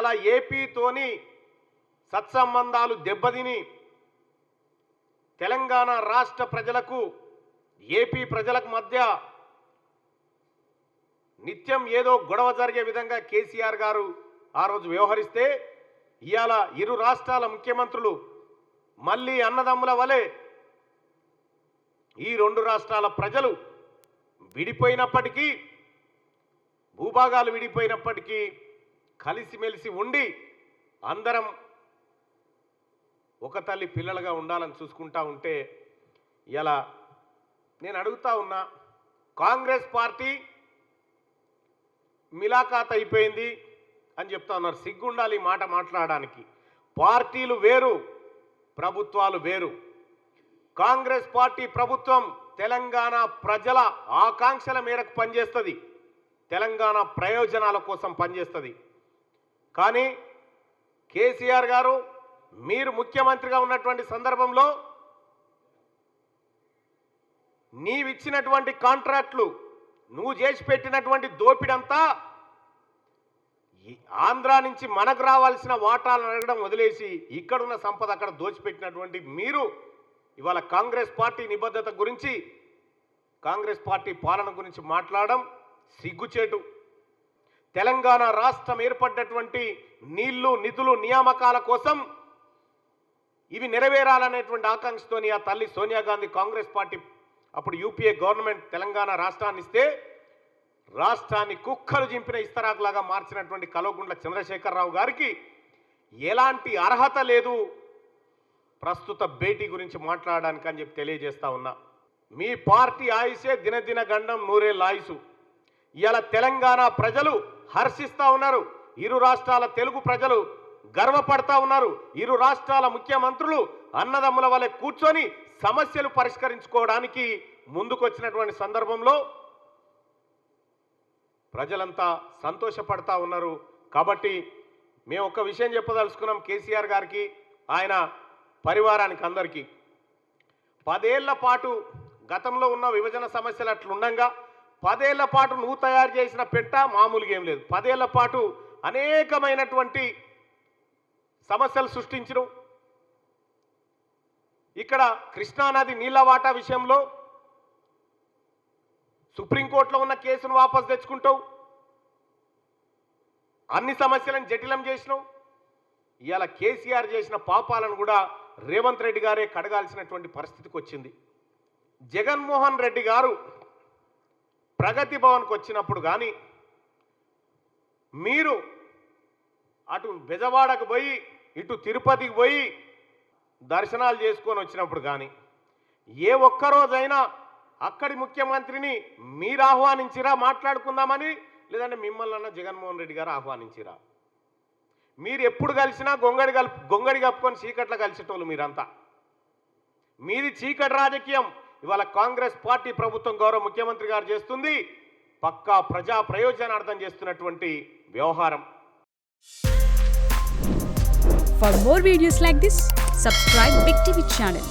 ఇవాళ ఏపీతోని సత్సంబంధాలు దెబ్బతిని తెలంగాణ రాష్ట్ర ప్రజలకు ఏపీ ప్రజలకు మధ్య నిత్యం ఏదో గొడవ జరిగే విధంగా కేసీఆర్ గారు ఆ రోజు వ్యవహరిస్తే ఇవాళ ఇరు రాష్ట్రాల ముఖ్యమంత్రులు మళ్ళీ అన్నదమ్ముల వలె ఈ రెండు రాష్ట్రాల ప్రజలు విడిపోయినప్పటికీ భూభాగాలు విడిపోయినప్పటికీ కలిసిమెలిసి ఉండి అందరం ఒక తల్లి పిల్లలుగా ఉండాలని చూసుకుంటా ఉంటే ఇలా నేను అడుగుతా ఉన్నా, కాంగ్రెస్ పార్టీ మిలాఖాత్ అయిపోయింది అని చెప్తా ఉన్నారు. సిగ్గుండాలి ఈ మాట మాట్లాడడానికి. పార్టీలు వేరు, ప్రభుత్వాలు వేరు. కాంగ్రెస్ పార్టీ ప్రభుత్వం తెలంగాణ ప్రజల ఆకాంక్షల మేరకు పనిచేస్తుంది, తెలంగాణ ప్రయోజనాల కోసం పనిచేస్తుంది. కానీ కేసీఆర్ గారు మీరు ముఖ్యమంత్రిగా ఉన్నటువంటి సందర్భంలో నీవిచ్చినటువంటి కాంట్రాక్ట్లు, నువ్వు చేసి పెట్టినటువంటి దోపిడంతా ఆంధ్ర నుంచి మనకు రావాల్సిన వాటాలను అడగడం వదిలేసి ఇక్కడున్న సంపద అక్కడ దోచిపెట్టినటువంటి మీరు ఇవాళ కాంగ్రెస్ పార్టీ నిబద్ధత గురించి, కాంగ్రెస్ పార్టీ పాలన గురించి మాట్లాడడం సిగ్గుచేటు. తెలంగాణ రాష్ట్రం ఏర్పడ్డటువంటి నీళ్లు, నిధులు, నియామకాల కోసం ఇవి నెరవేరాలనేటువంటి ఆకాంక్షతోని ఆ తల్లి సోనియా గాంధీ కాంగ్రెస్ పార్టీ అప్పుడు యూపీఏ గవర్నమెంట్ తెలంగాణ రాష్ట్రాన్ని ఇస్తే రాష్ట్రాన్ని కుక్కలు జింపిన ఇస్తరాకులాగా మార్చినటువంటి కల్వకుంట్ల చంద్రశేఖరరావు గారికి ఎలాంటి అర్హత లేదు ప్రస్తుత భేటీ గురించి మాట్లాడడానికి అని చెప్పి తెలియజేస్తా ఉన్నా. మీ పార్టీ ఆయుసే దినదిన గండం నూరేళ్ళ ఆయుసు. ఇవాళ తెలంగాణ ప్రజలు హర్షిస్తూ ఉన్నారు, ఇరు రాష్ట్రాల తెలుగు ప్రజలు గర్వపడతా ఉన్నారు. ఇరు రాష్ట్రాల ముఖ్యమంత్రులు అన్నదమ్ముల వలె కూర్చొని సమస్యలు పరిష్కరించుకోవడానికి ముందుకొచ్చినటువంటి సందర్భంలో ప్రజలంతా సంతోషపడతా ఉన్నారు. కాబట్టి మేము ఒక విషయం చెప్పదలుచుకున్నాం కేసీఆర్ గారికి, ఆయన పరివారానికి అందరికీ. 10 ఏళ్ల పాటు గతంలో ఉన్న విభజన సమస్యలు అట్లుండగా 10 ఏళ్ల పాటు నువ్వు తయారు చేసిన పెట్ట మామూలుగా ఏం లేదు. 10 ఏళ్ల పాటు అనేకమైనటువంటి సమస్యలు సృష్టించడం. ఇక్కడ కృష్ణానది నీళ్ల వాటా విషయంలో సుప్రీంకోర్టులో ఉన్న కేసును వాపసు తెచ్చుకుంటావు, అన్ని సమస్యలను జటిలం చేసినావు. ఇవాళ కేసీఆర్ చేసిన పాపాలను కూడా రేవంత్ రెడ్డి గారే కడగాల్సినటువంటి పరిస్థితికి వచ్చింది. జగన్మోహన్ రెడ్డి గారు ప్రగతి భవన్కి వచ్చినప్పుడు కానీ, మీరు అటు బెజవాడకు పోయి ఇటు తిరుపతికి పోయి దర్శనాలు చేసుకొని వచ్చినప్పుడు కానీ ఏ ఒక్కరోజైనా అక్కడి ముఖ్యమంత్రిని మీరు ఆహ్వానించిరా మాట్లాడుకుందామని, లేదంటే మిమ్మల్ని అన్న జగన్మోహన్ రెడ్డి గారు ఆహ్వానించిరా? మీరు ఎప్పుడు కలిసినా గొంగడి కప్పుకొని చీకట్లో కలిసేటోళ్ళు మీరంతా. మీది చీకటి రాజకీయం. ఇవాళ కాంగ్రెస్ పార్టీ ప్రభుత్వం గౌరవ ముఖ్యమంత్రి గారు చేస్తుంది పక్కా ప్రజా ప్రయోజనార్థం చేస్తున్నటువంటి వ్యవహారం. For more videos like this, subscribe Big TV channel.